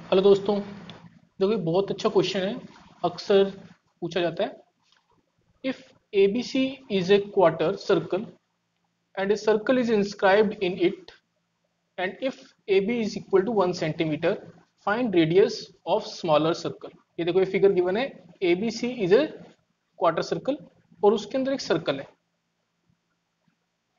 Hello दोस्तों। देखो ये बहुत अच्छा क्वेश्चन है। अक्सर पूछा जाता है। If ABC is a quarter circle and a circle is inscribed in it and if AB is equal to 1 centimetre find radius of smaller circle. ये देखो ये फिगर गिवन है। ABC is a quarter circle और उसके अंदर एक circle है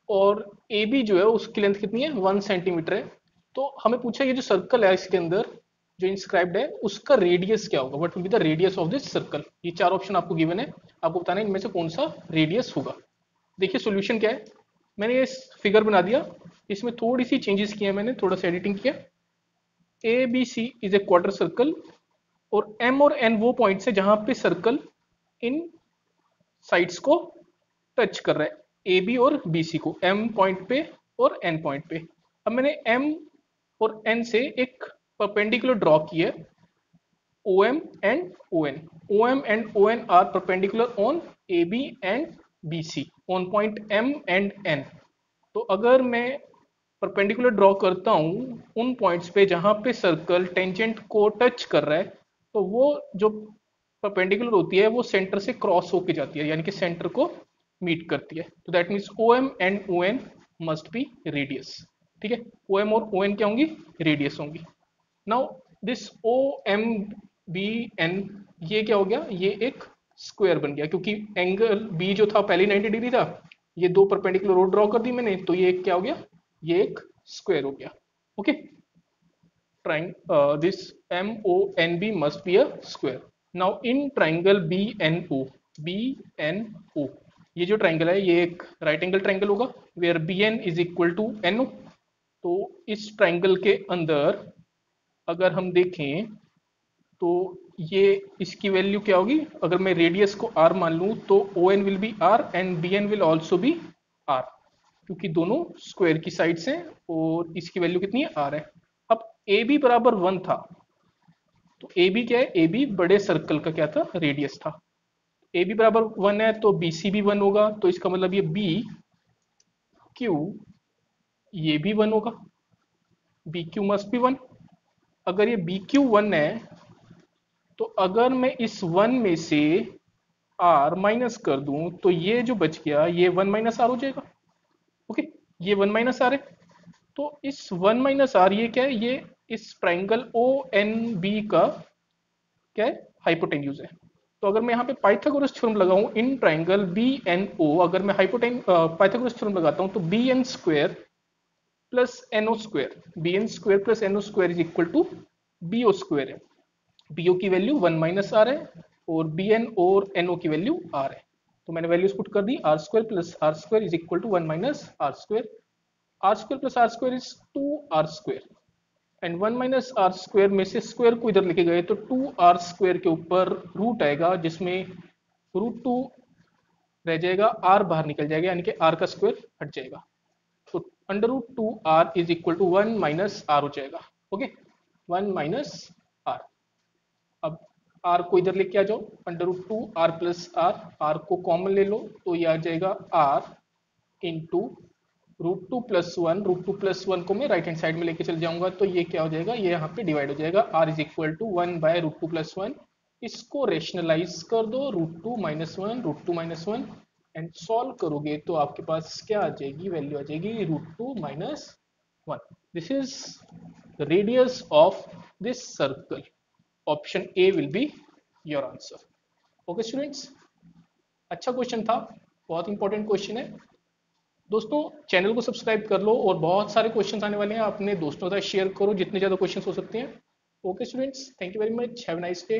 और AB जो है उसकी लेंथ कितनी है 1 सेंटीमीटर है। तो हमें पूछा ये जो सर्कल है इसके अंदर जो इंस्क्राइब्ड है उसका रेडियस क्या होगा, what will be the radius of this circle. ये चार ऑप्शन आपको गिवन है, आपको बताना है इनमें से कौन सा रेडियस होगा। देखिए सॉल्यूशन क्या है। मैंने ये फिगर बना दिया, इसमें थोड़ी सी चेंजेस किए, मैंने थोड़ा सा एडिटिंग किया। A B C is a quarter circle और एम और एन वो पॉइंट्स है जहां पे सर्कल इन साइड्स को टच कर रहा है, ए बी और बी सी को, एम पॉइंट पे और एन पॉइंट पे। अब मैंने एम और एन से एक परपेंडिकुलर ड्रॉ की है, O M and O N. O M and O N are perpendicular on A B and B C on point M and N. तो अगर मैं परपेंडिकुलर ड्रॉ करता हूं उन पॉइंट्स पे जहां पे सर्कल टेंजेंट को टच कर रहा है, तो वो जो परपेंडिकुलर होती है वो सेंटर से क्रॉस होके जाती है, यानी कि सेंटर को मीट करती है। तो that means O M and O N must be radius. ठीक है, ओ एम और ओ एन क्या होंगी, रेडियस होंगी। Now this O M B N, ये क्या हो गया, ये एक स्क्वायर बन गया क्योंकि एंगल बी जो था पहले 90 डिग्री था। ये दो परपेंडिकुलर रोड ड्रॉ कर दी मैंने, तो ये एक क्या हो गया, ये एक स्क्वायर हो गया। Okay, this MONB must be a square. Now in triangle BNO, ये जो ट्राइंगल है ये एक राइट एंगल ट्राइंगल होगा where BN is equal to NO। तो इस ट्राइंगल के अंदर अगर हम देखें तो ये इसकी वैल्यू क्या होगी, अगर मैं रेडियस को r मान लूं तो ON will be r and BN will also be r, क्योंकि दोनों स्क्वायर की साइड्स हैं और इसकी वैल्यू कितनी है, r है। अब ए बी बराबर 1 था, तो ए बी क्या है, ए बी बड़े सर्कल का क्या था, रेडियस था। ए बी बराबर 1 है तो बी सी भी 1 होगा, तो इसका मतलब ये बी क्यू ये भी 1 होगा, बी क्यू मस्ट बी 1। अगर ये बी क्यू 1 है तो अगर मैं इस 1 में से आर माइनस कर दूं तो ये जो बच गया ये 1 माइनस आर हो जाएगा। ओके, ये 1 माइनस आर है। तो इस 1 माइनस आर ये क्या है, ये इस ट्राइंगल ओ एन बी का क्या है, हाइपोटेन्यूज है। तो अगर मैं यहाँ पे पाइथागोरस थ्योरम लगाऊं in triangle B N O, अगर मैं पाइथागोरस थ्योरम लगाता हूं तो B N square plus N O square, B N square plus N O square is equal to B O square है। बी ओ की वैल्यू 1 माइनस आर है और बी एन और एन ओ की वैल्यू आर है। तो मैंने वैल्यूज पुट कर दी, R square plus R square is equal to 1 minus R square. R square plus R square is 2 R square and 1 minus R square में से square को इधर लेके गए तो 2 आर स्क्वायर के ऊपर रूट आएगा जिसमें √2 रह जाएगा, आर बाहर निकल जाएगा यानी कि आर का स्क्वायर हट जाएगा। तो √2r is equal to 1 minus R हो जाएगा। Okay, 1 minus R. अब आर को इधर लेके आ जाओ, √2r प्लस आर, आर को कॉमन ले लो तो ये आ जाएगा आर इंटू √2 + 1, √2 + 1 को मैं राइट हैंड साइड में लेके चल जाऊंगा तो ये क्या हो जाएगा, ये यहाँ पे डिवाइड हो जाएगा, r इज इक्वल टू 1/√2 + 1। इसको रेशनलाइज कर दो, √2 - 1 √2 - 1 एंड सॉल्व करोगे तो आपके पास क्या आ जाएगी, वैल्यू आ जाएगी √2 - 1। This is the radius of this circle. Option A will be your answer. Okay students, अच्छा क्वेश्चन था, बहुत इंपॉर्टेंट क्वेश्चन है। दोस्तों चैनल को सब्सक्राइब कर लो और बहुत सारे क्वेश्चंस आने वाले हैं, अपने दोस्तों के साथ शेयर करो जितने ज़्यादा क्वेश्चंस हो सकते हैं। Okay students, thank you very much, have a nice day.